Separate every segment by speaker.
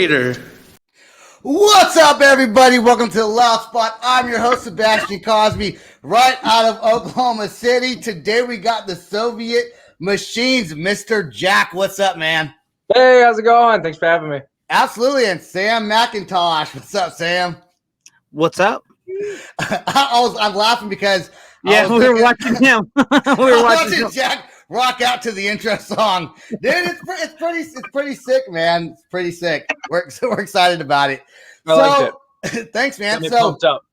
Speaker 1: Generator.
Speaker 2: What's up, everybody? Welcome to the Loud Spot. I'm your host, Sebastian Cosby, right out of Oklahoma City. Today we got the Soviet Machines, Mr. Jack. What's up, man?
Speaker 3: Hey, how's it going? Thanks for having me.
Speaker 2: Absolutely. And Sam McIntosh. What's up, Sam?
Speaker 1: What's up?
Speaker 2: I'm laughing because
Speaker 1: we were watching him. We were watching him.
Speaker 2: Jack rock out to the intro song. Dude, it's pretty sick, man. It's pretty sick. We're excited about it.
Speaker 3: I liked it.
Speaker 2: Thanks, man.
Speaker 3: Got me
Speaker 2: So
Speaker 3: pumped up.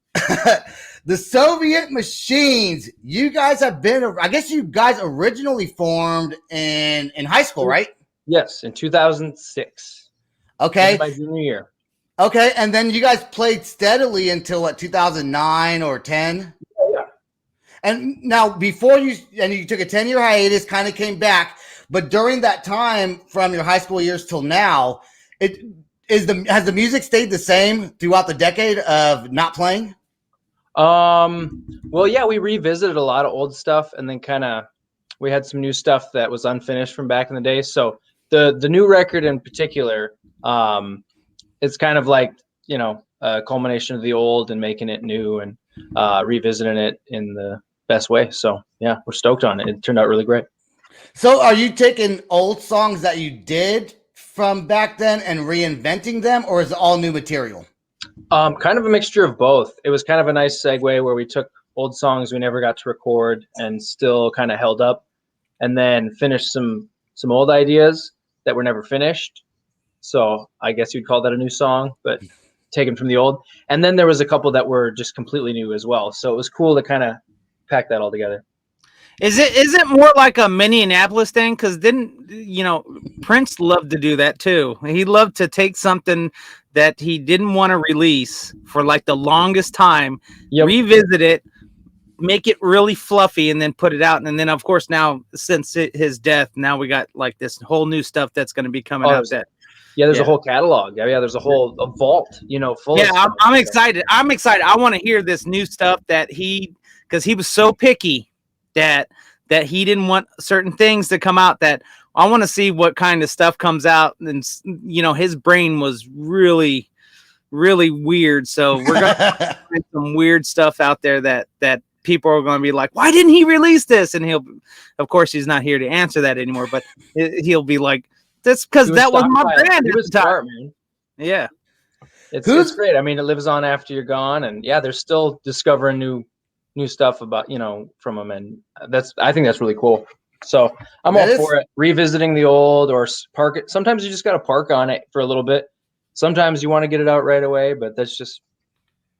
Speaker 2: the Soviet Machines, you guys have been, I guess you guys originally formed in high school, right?
Speaker 3: Yes, in 2006.
Speaker 2: Okay.
Speaker 3: My junior year.
Speaker 2: Okay, and then you guys played steadily until what, 2009 or 10?
Speaker 3: Yeah.
Speaker 2: And now before you took a 10-year hiatus, kind of came back, but during that time from your high school years till now, has the music stayed the same throughout the decade of not playing?
Speaker 3: Well, yeah, we revisited a lot of old stuff, and then we had some new stuff that was unfinished from back in the day. So the new record in particular, it's kind of like, a culmination of the old and making it new and revisiting it in the best way. So yeah, we're stoked on it. It turned out really great.
Speaker 2: So are you taking old songs that you did from back then and reinventing them, or is it all new material?
Speaker 3: Kind of a mixture of both. It was kind of a nice segue where we took old songs we never got to record and still kind of held up, and then finished some old ideas that were never finished. So I guess you'd call that a new song, but taken from the old. And then there was a couple that were just completely new as well. So it was cool to kind of pack that all together.
Speaker 1: Is it more like a Minneapolis thing? Because Prince loved to do that too. He loved to take something that he didn't want to release for like the longest time, revisit it, make it really fluffy, and then put it out. And then, of course, now since his death, now we got like this whole new stuff that's going to be coming out.
Speaker 3: There's a whole catalog. Yeah, there's a vault, full.
Speaker 1: Yeah, I'm excited. I'm excited. I want to hear this new stuff because he was so picky that he didn't want certain things to come out. That I want to see what kind of stuff comes out. And his brain was really, really weird. So we're gonna find some weird stuff out there that people are going to be like, why didn't he release this? And of course, he's not here to answer that anymore. But he'll be like, that's because that was my brand.
Speaker 3: It was smart, man.
Speaker 1: Yeah,
Speaker 3: it's great. I mean, it lives on after you're gone, and yeah, they're still discovering new stuff about from them, and I think that's really cool. So I'm all for it. Revisiting the old or park it. Sometimes you just got to park on it for a little bit. Sometimes you want to get it out right away, but that's just,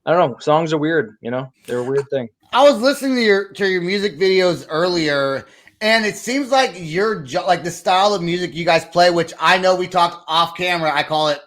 Speaker 3: I don't know. Songs are weird. They're a weird thing.
Speaker 2: I was listening to your music videos earlier, and it seems like like the style of music you guys play, which I know we talked off camera. I call it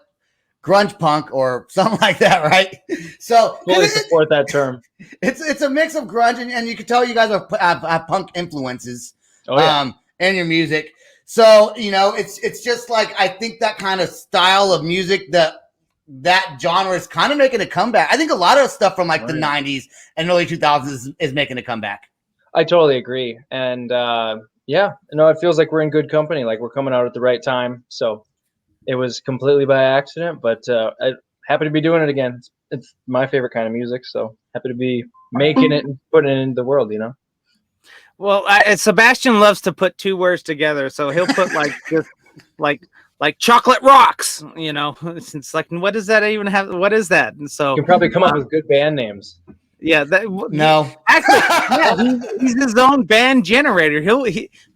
Speaker 2: grunge punk or something like that, right? So
Speaker 3: fully support that term.
Speaker 2: It's a mix of grunge, and you can tell you guys have punk influences in your music. So it's just like, I think that kind of style of music, that genre is kind of making a comeback. I think a lot of stuff from like the 90s and early 2000s is making a comeback. I
Speaker 3: totally agree. And it feels like we're in good company. Like we're coming out at the right time. So it was completely by accident, but I'm happy to be doing it again. It's my favorite kind of music. So happy to be making it and putting it into the world,
Speaker 1: Well, Sebastian loves to put two words together. So he'll put like just like chocolate rocks, It's like, what does that even have? What is that? And so
Speaker 3: you can probably come up with good band names.
Speaker 1: Yeah,
Speaker 2: no.
Speaker 1: Actually, he's his own band generator.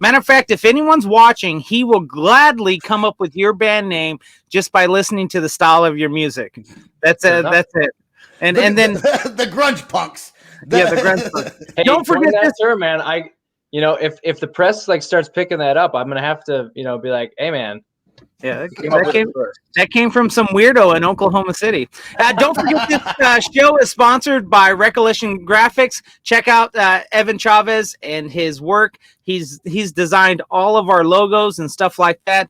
Speaker 1: Matter of fact, if anyone's watching, he will gladly come up with your band name just by listening to the style of your music. That's it. That's it. And then
Speaker 2: the grunge punks.
Speaker 1: The grunge punks.
Speaker 3: Hey, don't forget that term, man. If the press starts picking that up, I'm gonna have to be like, hey, man.
Speaker 1: Yeah, that came from some weirdo in Oklahoma City. Don't forget this show is sponsored by Recollection Graphics. Check out Evan Chavez and his work. He's designed all of our logos and stuff like that.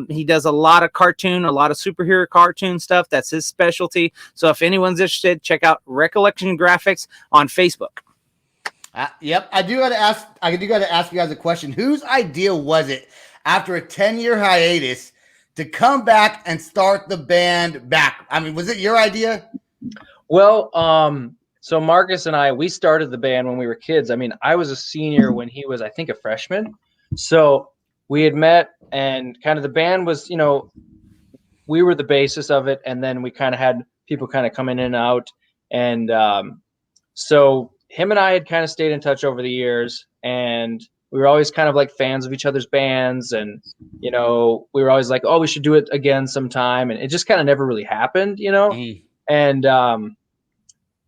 Speaker 1: He does a lot of superhero cartoon stuff. That's his specialty. So if anyone's interested, check out Recollection Graphics on Facebook.
Speaker 2: Yep, I do got to ask you guys a question. Whose idea was it, after a 10-year hiatus, to come back and start the band back? I mean, was it your idea?
Speaker 3: Well, so Marcus and we started the band when we were kids. I mean, I was a senior when he was, I think, a freshman. So we had met, and kind of the band was, we were the basis of it, and then we kind of had people kind of come in and out. And so him and I had kind of stayed in touch over the years, and we were always kind of like fans of each other's bands. And, we were always like, oh, we should do it again sometime. And it just kind of never really happened, And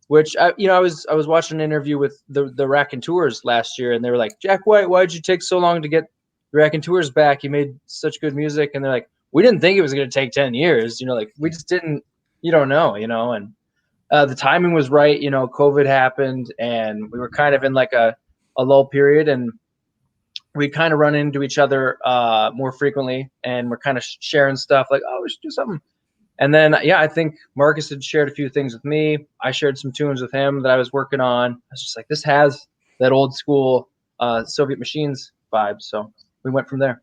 Speaker 3: which I was watching an interview with the Raconteurs last year, and they were like, Jack White, why'd you take so long to get the Raconteurs back? You made such good music. And they're like, we didn't think it was going to take 10 years, we just didn't, you don't know, and the timing was right. COVID happened, and we were kind of in like a lull period, and we kind of run into each other more frequently, and we're kind of sharing stuff like, oh, we should do something. And then, I think Marcus had shared a few things with me. I shared some tunes with him that I was working on. I was just like, this has that old school Soviet Machines vibe. So we went from there.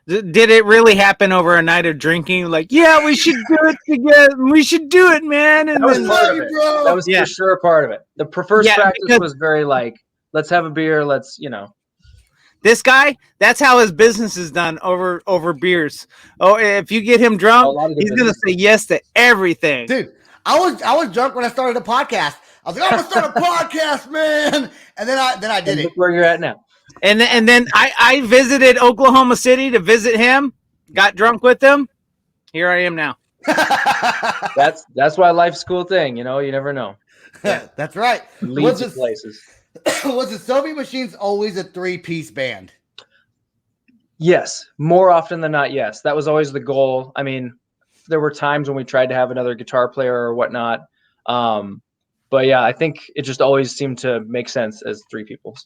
Speaker 1: Did it really happen over a night of drinking? Like, yeah, we should do it together. We should do it, man. And
Speaker 3: that was part of it. That was for sure part of it. The first practice was very like, let's have a beer. Let's,
Speaker 1: This guy, that's how his business is done over beers. Oh, if you get him drunk, he's going to say yes to everything.
Speaker 2: Dude, I was drunk when I started a podcast. I was like, I'm going to start a podcast, man. And then I did it.
Speaker 3: Look where you're at now.
Speaker 1: And then I visited Oklahoma City to visit him, got drunk with him. Here I am now.
Speaker 3: That's why life's a cool thing. You never know.
Speaker 2: Yeah. That's right.
Speaker 3: Leads to places.
Speaker 2: Was the Soviet Machines always a 3-piece band?
Speaker 3: Yes. More often than not, yes. That was always the goal. I mean, there were times when we tried to have another guitar player or whatnot. But yeah, I think it just always seemed to make sense as 3 people.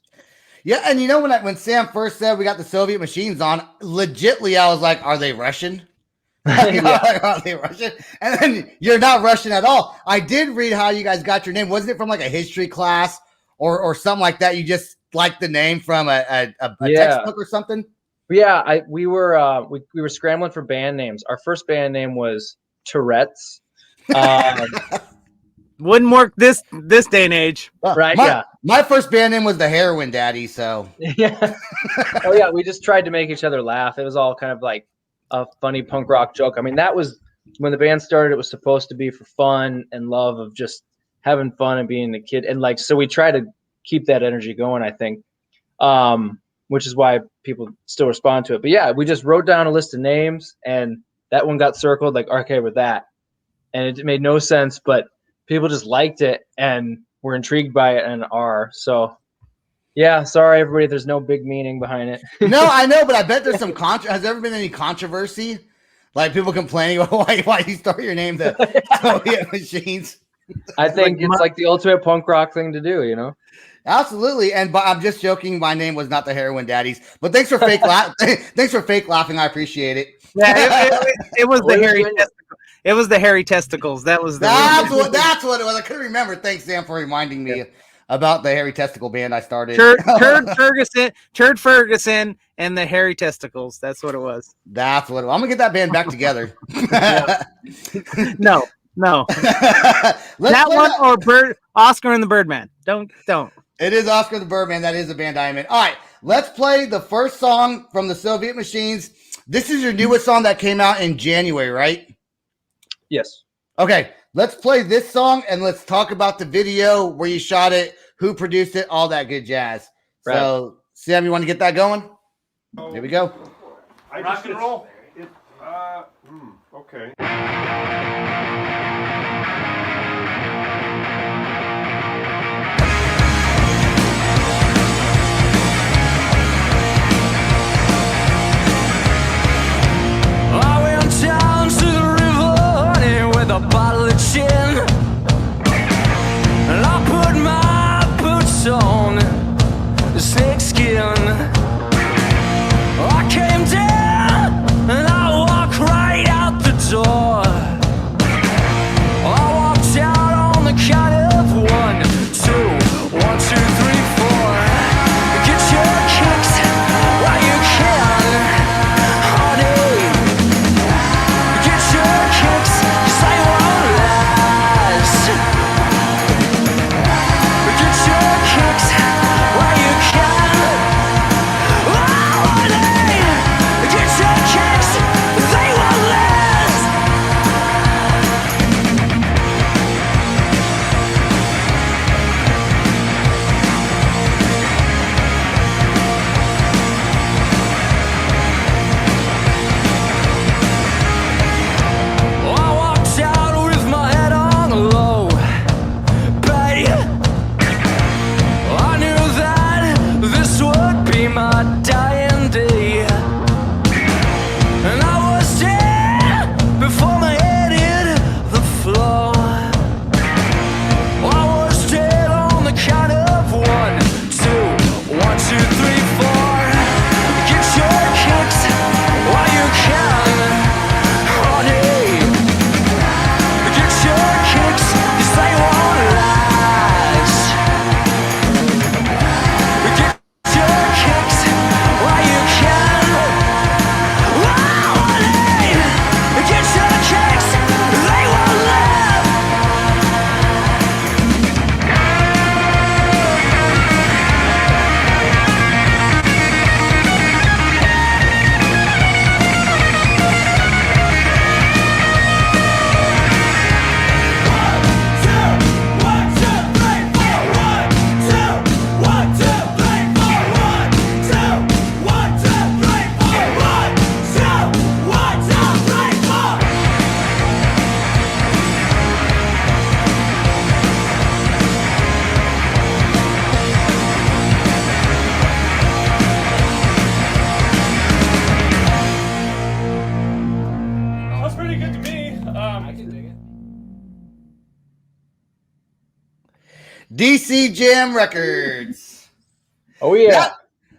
Speaker 2: Yeah, and when Sam first said we got the Soviet Machines on, legitly I was like, are they Russian? Are they Russian? And then you're not Russian at all. I did read how you guys got your name. Wasn't it from like a history class or something like that? You just liked the name from a textbook or something?
Speaker 3: Yeah, we were scrambling for band names. Our first band name was Tourette's.
Speaker 1: Wouldn't work this day and age.
Speaker 3: Right,
Speaker 2: My first band name was the Heroin Daddy, so.
Speaker 3: Yeah. Oh, yeah, we just tried to make each other laugh. It was all kind of like a funny punk rock joke. I mean, that was when the band started. It was supposed to be for fun and love of just having fun and being a kid. And so we try to keep that energy going, I think, which is why people still respond to it. But yeah, we just wrote down a list of names, and that one got circled, like, okay with that. And it made no sense, but people just liked it and were intrigued by it and are. So, yeah, sorry, everybody. There's no big meaning behind it.
Speaker 2: No, I know, but I bet there's some has there ever been any controversy? Like people complaining about why you start your name the Soviet Machines?
Speaker 3: I think it's like the ultimate punk rock thing to do,
Speaker 2: Absolutely. But I'm just joking. My name was not the Heroin Daddies. But thanks for fake thanks for fake laughing. I appreciate it.
Speaker 1: Yeah, it was the hairy testicles. It was the hairy testicles. That's what it was. I couldn't remember. Thanks, Sam, for reminding me about the hairy testicle band I started. Turd Ferguson, and the hairy testicles. That's what it was.
Speaker 2: That's what it was. I'm gonna get that band back together.
Speaker 1: No. That one or Oscar and the Birdman. Don't.
Speaker 2: It is Oscar the Birdman. That is the band I am in. All right, let's play the first song from the Soviet Machines. This is your newest song that came out in January, right?
Speaker 3: Yes.
Speaker 2: Okay, let's play this song and let's talk about the video, where you shot it, who produced it, all that good jazz. Right. So, Sam, you want to get that going? Here we go.
Speaker 4: Rock and roll. Okay.
Speaker 5: I went down to the river with a bottle of gin, and I put my boots on the snakeskin. I came down and I walked right out the door.
Speaker 2: DC Jam Records.
Speaker 3: Oh yeah.
Speaker 2: That-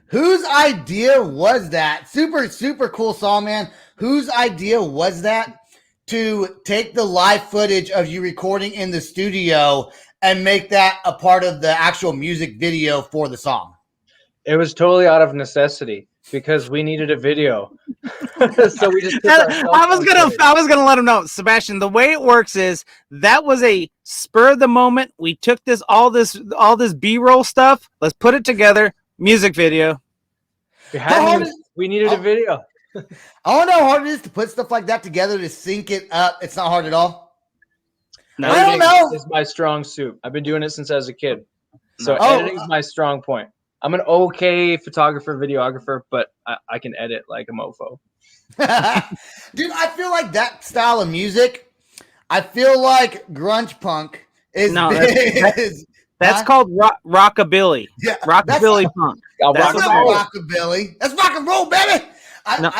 Speaker 2: whose idea was that? Super, super cool song, man. Whose idea was that to take the live footage of you recording in the studio and make that a part of the actual music video for the song?
Speaker 3: It was totally out of necessity because we needed a video. So we just took our cell
Speaker 1: I was
Speaker 3: phone
Speaker 1: gonna let him know, Sebastian. The way it works is that was a spur of the moment. We took all this B-roll stuff. Let's put it together. Music video.
Speaker 3: We needed a video.
Speaker 2: I don't know how hard it is to put stuff like that together to sync it up. It's not hard at all.
Speaker 1: No,
Speaker 2: I don't know.
Speaker 3: Is my strong suit. I've been doing it since I was a kid. So
Speaker 2: Oh.
Speaker 3: editing is my strong point. I'm an okay photographer, videographer, but I can edit like a mofo.
Speaker 2: Dude, I feel like that style of music, I feel like grunge punk is
Speaker 1: No,
Speaker 2: big.
Speaker 1: That's
Speaker 2: Huh?
Speaker 1: called rockabilly.
Speaker 2: Yeah,
Speaker 1: Rockabilly
Speaker 2: that's-
Speaker 1: punk.
Speaker 3: I'll
Speaker 1: That's
Speaker 2: That's
Speaker 3: rock
Speaker 2: not
Speaker 3: and roll.
Speaker 2: rockabilly. That's rock and roll, baby.
Speaker 1: No.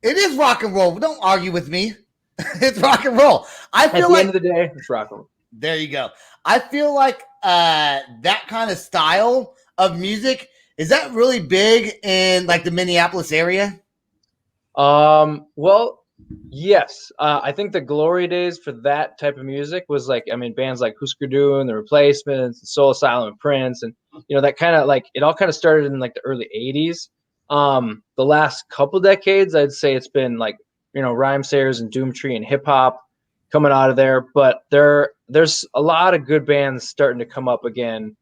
Speaker 2: It is rock and roll. Don't argue with me. It's rock and roll. I
Speaker 3: At
Speaker 2: feel
Speaker 3: the
Speaker 2: like
Speaker 3: end of the day, it's rock and roll.
Speaker 2: there you go. I feel like that kind of style of music is that really big in like the Minneapolis area?
Speaker 3: Well, yes. I think the glory days for that type of music was like, I mean, bands like Husker Du and The Replacements, Soul Asylum, and Prince, and that kind of like it all kind of started in like the early '80s. The last couple decades, I'd say it's been like Rhymesayers and Doomtree and hip hop coming out of there, but there's a lot of good bands starting to come up again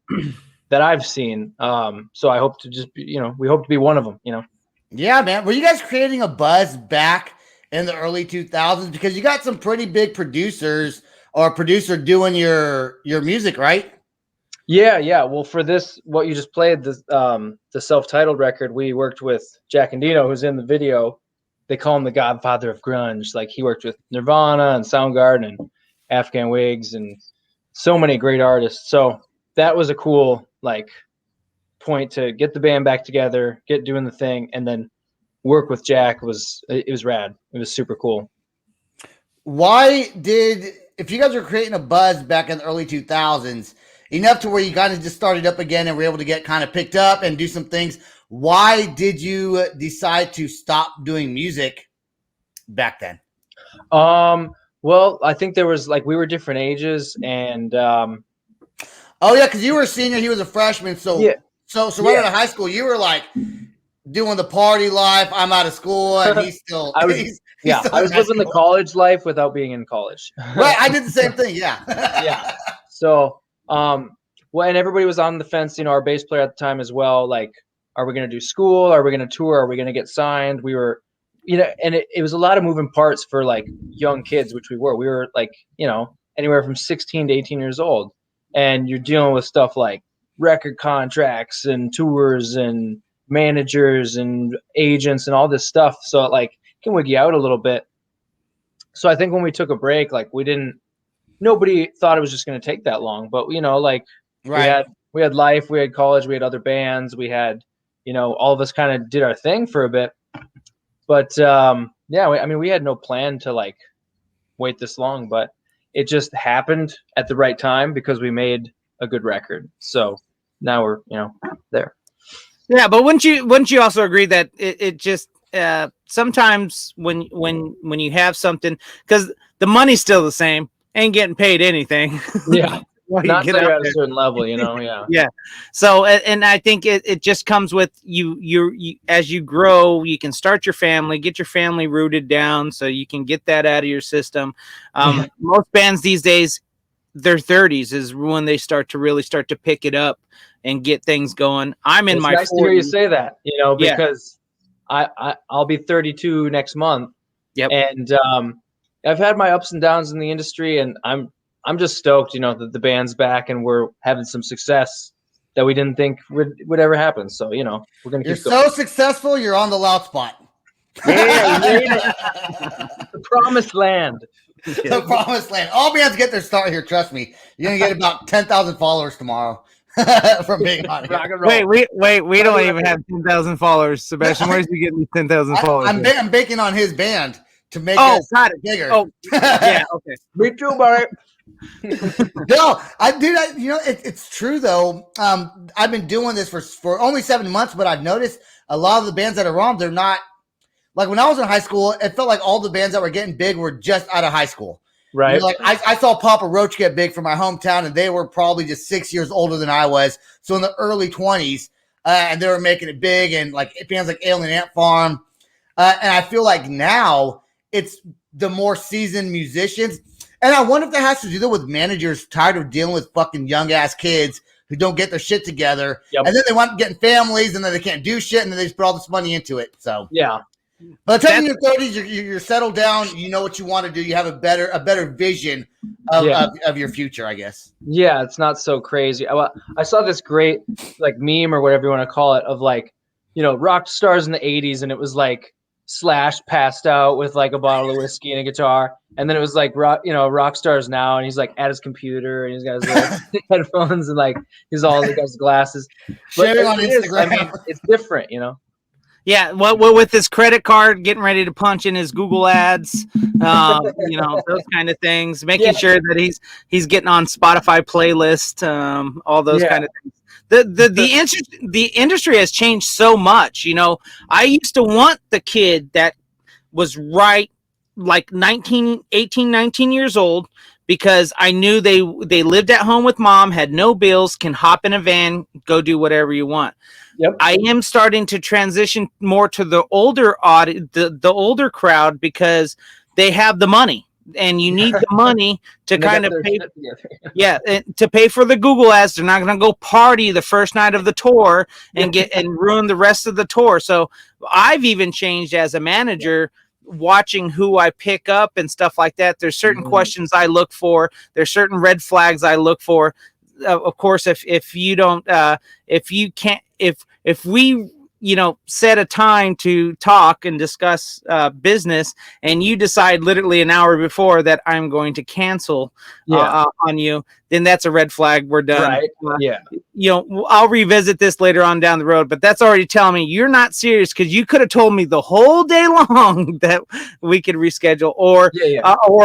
Speaker 3: that I've seen. So I hope to just be, we hope to be one of them.
Speaker 2: Yeah, man. Were you guys creating a buzz back in the early 2000s? Because you got some pretty big producers or a producer doing your music, right?
Speaker 3: Yeah. Well, for this, what you just played, the self-titled record, we worked with Jack Endino, who's in the video. They call him the Godfather of grunge. Like he worked with Nirvana and Soundgarden and Afghan Wigs and so many great artists. So that was a cool point to get the band back together, get doing the thing, and then work with Jack it was rad. It was super cool.
Speaker 2: If you guys were creating a buzz back in the early 2000s, enough to where you kind of just started up again and were able to get kind of picked up and do some things, why did you decide to stop doing music back then?
Speaker 3: Well, I think there was we were different ages and
Speaker 2: oh yeah, because you were a senior, he was a freshman, so
Speaker 3: yeah.
Speaker 2: So right out of high school, you were like doing the party life. I'm out of school, and he's still.
Speaker 3: I was,
Speaker 2: he's
Speaker 3: I was living the college life without being in college.
Speaker 2: Right, I did the same thing. Yeah.
Speaker 3: Yeah. So, well, and everybody was on the fence. Our bass player at the time as well. Like, are we going to do school? Are we going to tour? Are we going to get signed? We were, and it was a lot of moving parts for young kids, which we were. We were anywhere from 16 to 18 years old, and you're dealing with stuff like record contracts and tours and managers and agents and all this stuff. So it can wig you out a little bit. So I think when we took a break, nobody thought it was just going to take that long, but
Speaker 2: right.
Speaker 3: we had life, we had college, we had other bands, we had, all of us kind of did our thing for a bit, but we had no plan to wait this long, but it just happened at the right time because we made a good record. So now we're there.
Speaker 1: Yeah, but wouldn't you also agree that it just sometimes when you have something, because the money's still the same, ain't getting paid anything.
Speaker 3: Yeah. Not
Speaker 1: get
Speaker 3: at
Speaker 1: out
Speaker 3: a certain level, yeah.
Speaker 1: Yeah. So, and I think it just comes with you as you grow, you can start your family, get your family rooted down so you can get that out of your system. Most bands these days, their 30s is when they start to pick it up and get things going. I'm in
Speaker 3: it's
Speaker 1: my
Speaker 3: nice
Speaker 1: 40s.
Speaker 3: to hear you say that, because I'll be 32 next month.
Speaker 1: Yep.
Speaker 3: And I've had my ups and downs in the industry, and I'm just stoked, that the band's back and we're having some success that we didn't think would ever happen. So, we're going to
Speaker 2: You're
Speaker 3: keep going.
Speaker 2: so successful, you're on the loud spot.
Speaker 3: Yeah, we made it. The promised land.
Speaker 2: The promised land. All bands get their start here, trust me. You're going to get about 10,000 followers tomorrow from being on
Speaker 3: Rock
Speaker 2: here.
Speaker 3: and roll.
Speaker 1: Wait, we don't even have 10,000 followers. Sebastian, where's you getting these 10,000 followers?
Speaker 2: I'm banking on his band to make
Speaker 1: Oh,
Speaker 2: us
Speaker 1: got it.
Speaker 2: bigger.
Speaker 1: Oh, yeah, okay.
Speaker 3: Me too, buddy.
Speaker 2: No, it's true though. I've been doing this for only 7 months, but I've noticed a lot of the bands that are on, they're not like when I was in high school. It felt like all the bands that were getting big were just out of high school.
Speaker 3: Right.
Speaker 2: Like I saw Papa Roach get big from my hometown, and they were probably just 6 years older than I was. So in the early 20s, and they were making it big, and like bands like Alien Ant Farm. And I feel like now it's the more seasoned musicians. And I wonder if that has to do with managers tired of dealing with fucking young ass kids who don't get their shit together. Yep. And then they want getting families, and then they can't do shit, and then they just put all this money into it. So
Speaker 3: yeah.
Speaker 2: By the time you're in your 30s, you're settled down. You know what you want to do. You have a better vision of your future, I guess.
Speaker 3: Yeah, it's not so crazy. I saw this great like meme or whatever you want to call it of like, rock stars in the 80s, and it was like Slash passed out with like a bottle of whiskey and a guitar, and then it was like rock stars now, and he's like at his computer, and he's got his like, headphones, and like he got his glasses.
Speaker 2: Sharing on Instagram.
Speaker 3: It's different,
Speaker 1: Yeah, well, with his credit card, getting ready to punch in his Google ads, those kind of things, making sure that he's getting on Spotify playlist, all those kind of things. The industry has changed so much. I used to want the kid that was right like 18, 19 years old, because I knew they lived at home with mom, had no bills, can hop in a van, go do whatever you want.
Speaker 3: Yep.
Speaker 1: I am starting to transition more to the older the older crowd, because they have the money, and you need the money to kind of pay. To pay for the Google ads. They're not going to go party the first night of the tour and ruin the rest of the tour. So I've even changed as a manager, watching who I pick up and stuff like that. There's certain questions I look for. There's certain red flags I look for. Of course, if you don't, if you can't, if we, set a time to talk and discuss business, and you decide literally an hour before that I'm going to cancel on you, then that's a red flag. We're done.
Speaker 3: Right.
Speaker 1: I'll revisit this later on down the road, but that's already telling me you're not serious, because you could have told me the whole day long that we could reschedule, or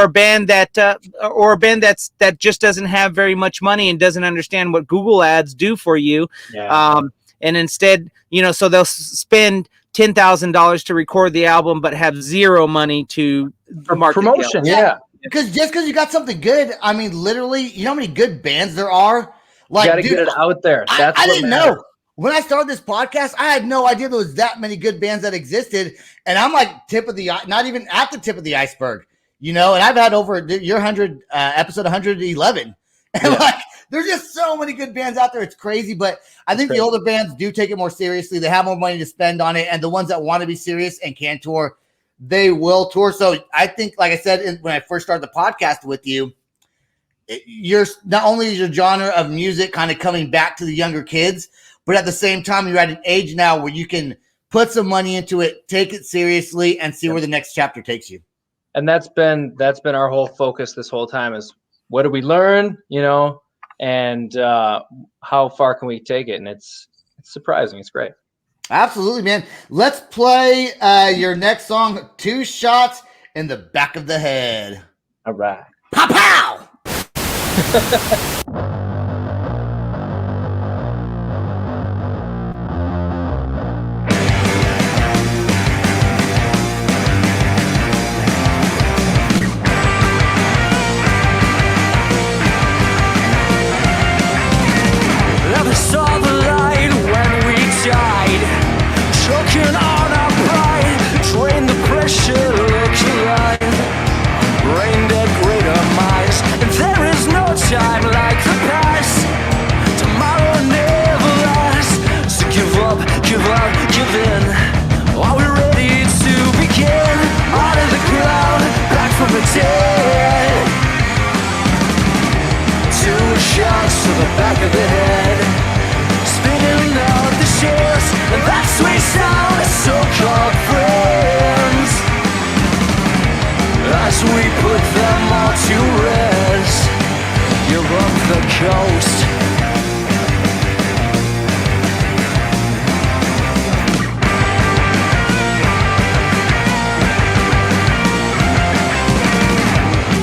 Speaker 1: a band that just doesn't have very much money and doesn't understand what Google ads do for you.
Speaker 3: Yeah.
Speaker 1: And instead, so they'll spend $10,000 to record the album, but have zero money to market
Speaker 3: promotion.
Speaker 2: Because just because you got something good, I mean, literally, you know how many good bands there are? Like,
Speaker 3: you got to get it out there. That's
Speaker 2: I
Speaker 3: what
Speaker 2: didn't know. When I started this podcast, I had no idea there was that many good bands that existed. And I'm like not even at the tip of the iceberg, and I've had over your 100 episode 111. And there's just so many good bands out there. It's crazy. But I think the older bands do take it more seriously. They have more money to spend on it. And the ones that want to be serious and can tour, they will tour. So I think, like I said, when I first started the podcast with you, you're not only is your genre of music kind of coming back to the younger kids, but at the same time, you're at an age now where you can put some money into it, take it seriously, and see where the next chapter takes you.
Speaker 3: And that's been our whole focus this whole time is, what do we learn, and how far can we take it? And it's surprising. It's great.
Speaker 2: Absolutely, man. Let's play your next song, 2 Shots in the Back of the Head.
Speaker 3: All right.
Speaker 2: Pow, pow!
Speaker 5: Never saw the light when we died, choking on our pride, drain the pressure, collide, brain dead greater minds, and there is no time like the past. Tomorrow never lasts, so give up, give in. Are we ready to begin? Out of the ground, back from the dead. 2 shots to the back of the head, spinning out the shares, and that sweet sound is so-called friends. As we put them all to rest, you're up the coast.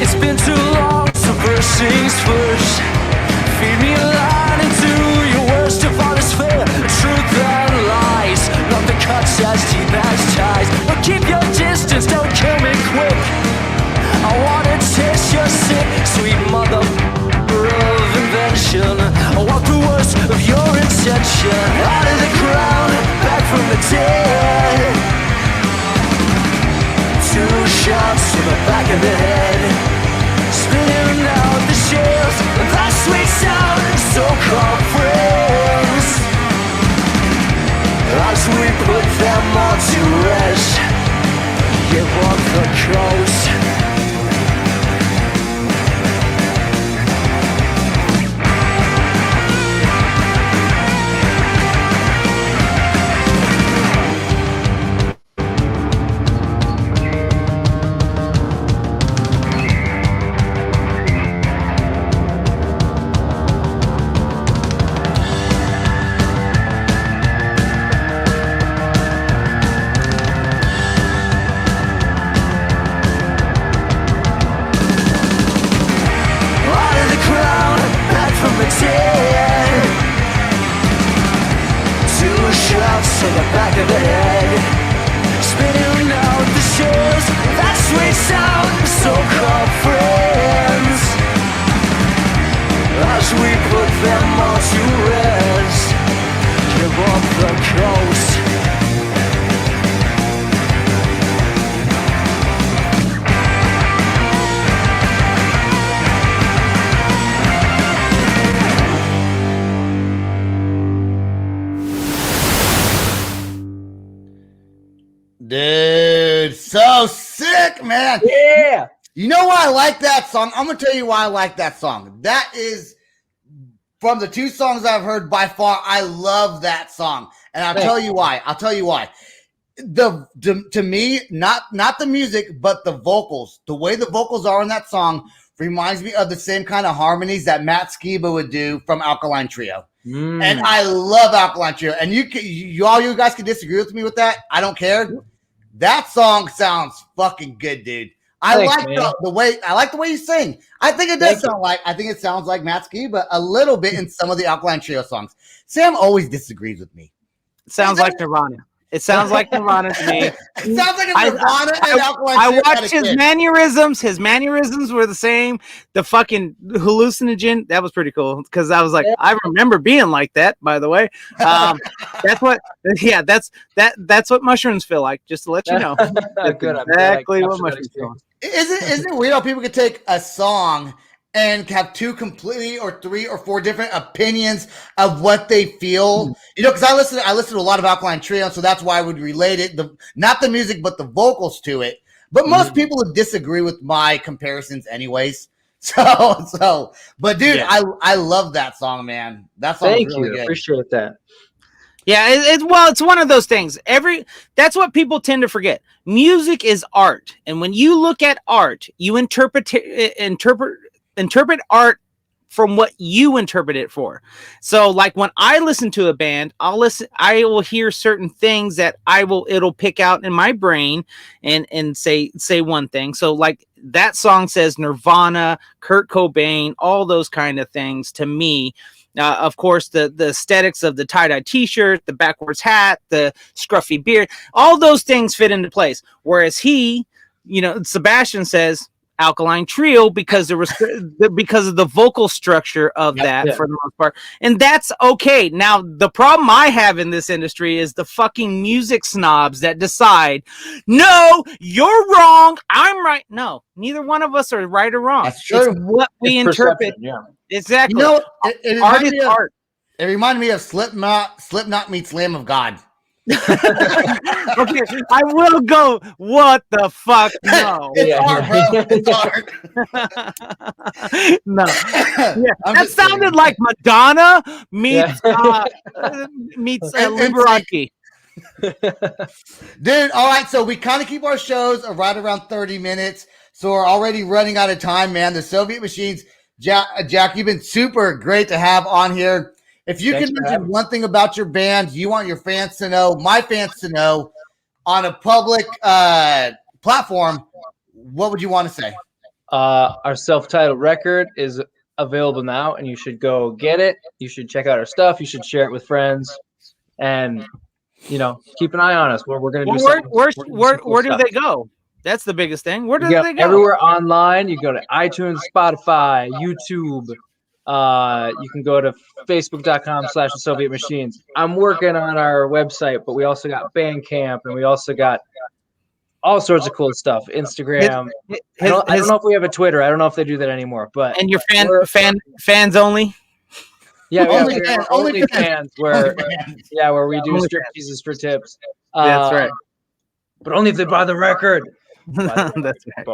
Speaker 5: It's been too long subversing as deep as ties. But keep your distance, don't kill me quick. I wanna taste your sick, sweet mother of invention. I want the worst of your intention. Out of the ground, back from the dead. 2 shots to the back of the head, spitting out the shells of that sweet sound, so-called friends. As we put them all to rest, give up the ghost. To the back of the head, spinning out the shells, that sweet sound, so-called friends. As we put them all to rest, give up the ghost.
Speaker 2: Dude, so sick, man.
Speaker 3: Yeah.
Speaker 2: You know why I like that song? I'm going to tell you why I like that song. That is, from the 2 songs I've heard, by far, I love that song. And I'll tell you why. To me, not the music, but the vocals. The way the vocals are in that song reminds me of the same kind of harmonies that Matt Skiba would do from Alkaline Trio. And I love Alkaline Trio. And you guys can disagree with me with that. I don't care. That song sounds fucking good, dude. I like the way you sing. I think it does I think it sounds like Matt Skiba a little bit in some of the Alkaline Trio songs. Sam always disagrees with me.
Speaker 1: It sounds like Nirvana. It sounds like Nirvana to me.
Speaker 2: It sounds like a Nirvana and Alkaline
Speaker 1: I
Speaker 2: Trio
Speaker 1: watched his mannerisms. His mannerisms were the same. The fucking hallucinogen, that was pretty cool because I was like, I remember being like that, by the way. That's what mushrooms feel like, just to let you know. That's exactly what mushrooms feel like.
Speaker 2: Isn't it weird how people could take a song and have 2 completely or 3 or 4 different opinions of what they feel? You know, because I listen to a lot of Alkaline Trio, so that's why I would relate it. Not the music, but the vocals to it. But most people would disagree with my comparisons anyways. But dude, I love that song, man. That song is really good.
Speaker 3: Appreciate that.
Speaker 1: Yeah, it's one of those things. That's what people tend to forget. Music is art, and when you look at art, you interpret art from what you interpret it for. So like when I listen to a band, I will hear certain things that it'll pick out in my brain and say one thing. So like that song says Nirvana, Kurt Cobain, all those kind of things to me. Of course, the aesthetics of the tie-dye t-shirt, the backwards hat, the scruffy beard, all those things fit into place. Whereas Sebastian says Alkaline Trio because of the vocal structure of that for the most part. And that's okay. Now, the problem I have in this industry is the fucking music snobs that decide, no, you're wrong, I'm right. No, neither one of us are right or wrong.
Speaker 2: That's true.
Speaker 1: It's what we interpret. Exactly.
Speaker 2: You know, it
Speaker 1: art is art.
Speaker 2: It reminded me of Slipknot meets Lamb of God.
Speaker 1: Okay, I will go. What the fuck? No,
Speaker 2: it's hard, bro. It's hard.
Speaker 1: No, that sounded like Madonna meets Liberace.
Speaker 2: Dude, all right. So we kind of keep our shows right around 30 minutes. So we're already running out of time, man. The Soviet Machines, Jack, you've been super great to have on here. If you can mention one thing about your band you want your fans to know, my fans to know, on a public platform, what would you want to say?
Speaker 3: Our self-titled record is available now, and you should go get it. You should check out our stuff. You should share it with friends. And keep an eye on us. We're going to do
Speaker 1: Well,
Speaker 3: something. We're gonna do some cool
Speaker 1: where do
Speaker 3: stuff.
Speaker 1: they go? That's the biggest thing. Where do
Speaker 3: You
Speaker 1: they go?
Speaker 3: everywhere online. You go to iTunes, Spotify, YouTube. You can go to facebook.com/the Soviet Machines. I'm working on our website, but we also got Bandcamp, and we also got all sorts of cool stuff. Instagram. I don't know if we have a Twitter. I don't know if they do that anymore. But
Speaker 1: and your fans only.
Speaker 3: Yeah,
Speaker 2: Only
Speaker 3: fans where we do stripteases for tips.
Speaker 1: That's right.
Speaker 3: But only if they buy the record.
Speaker 1: That's right.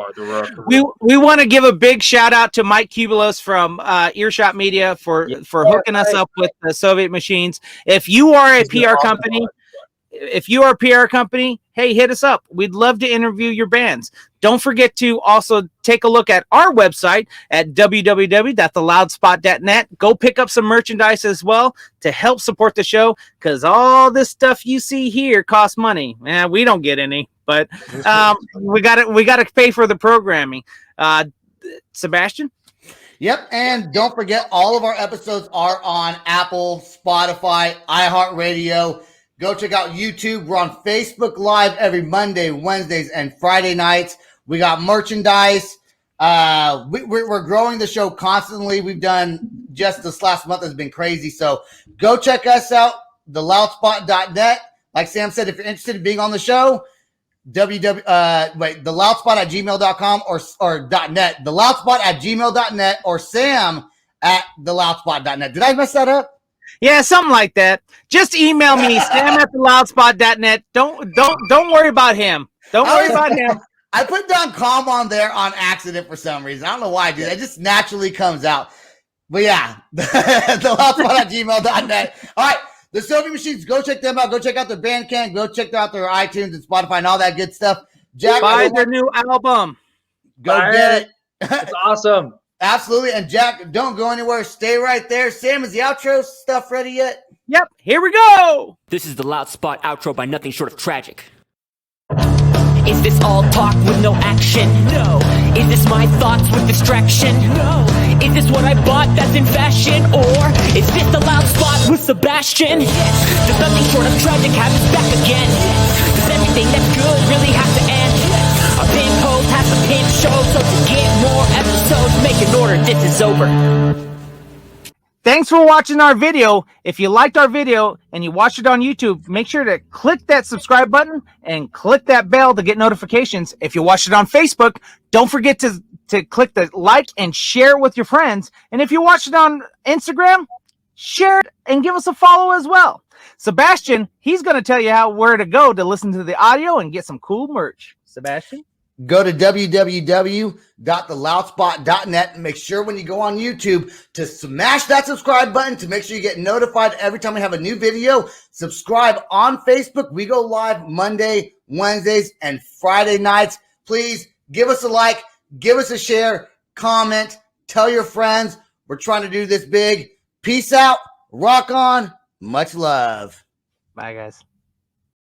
Speaker 1: We want to give a big shout out to Mike Kubelos from Earshot Media for hooking us up with the Soviet Machines. If you are a PR company, hey, hit us up. We'd love to interview your bands. Don't forget to also take a look at our website at www.theloudspot.net. Go pick up some merchandise as well to help support the show, because all this stuff you see here costs money. We don't get any, but we got to pay for the programming. Sebastian?
Speaker 2: Yep, and don't forget, all of our episodes are on Apple, Spotify, iHeartRadio. Go check out YouTube. We're on Facebook Live every Monday, Wednesdays, and Friday nights. We got merchandise. We're growing the show constantly. We've done, just this last month has been crazy. So go check us out, theloudspot.net. Like Sam said, if you're interested in being on the show, theloudspot@gmail.com or .net. Theloudspot@gmail.net or Sam at theloudspot.net. Did I mess that up?
Speaker 1: Yeah, something like that. Just email me, sam@theloudspot.net. Don't worry about him. Don't worry about him.
Speaker 2: I put down .com on there on accident for some reason. I don't know why I do that. It just naturally comes out. But yeah, theloudspot@gmail.net. All right, the Soviet Machines, go check them out. Go check out their Bandcamp. Go check out their iTunes and Spotify and all that good stuff. Jack,
Speaker 1: buy their new album.
Speaker 2: Go get it.
Speaker 3: It's awesome.
Speaker 2: Absolutely. And Jack, don't go anywhere. Stay right there. Sam, is the outro stuff ready yet?
Speaker 1: Yep, here we go.
Speaker 5: This is the Loud Spot outro by nothing short of tragic. Is this all talk with no action? No. Is this my thoughts with distraction? No. Is this what I bought that's in fashion? Or is this the Loud Spot with Sebastian? Yes. Does nothing short of tragic have us back again? Yes. Does everything that's good really have to end? Yes. Our pin post has a pin show, so to get more episodes, make an order, this is over.
Speaker 1: Thanks for watching our video. If you liked our video and you watched it on YouTube, make sure to click that subscribe button and click that bell to get notifications. If you watched it on Facebook, don't forget to click the like and share it with your friends. And if you watched it on Instagram, share it and give us a follow as well. Sebastian, he's going to tell you where to go to listen to the audio and get some cool merch. Sebastian?
Speaker 2: Go to www.theloudspot.net and make sure when you go on YouTube to smash that subscribe button to make sure you get notified every time we have a new video. Subscribe on Facebook. We go live Monday, Wednesdays, and Friday nights. Please give us a like, give us a share, comment, tell your friends. We're trying to do this big. Peace out. Rock on. Much love.
Speaker 1: Bye, guys.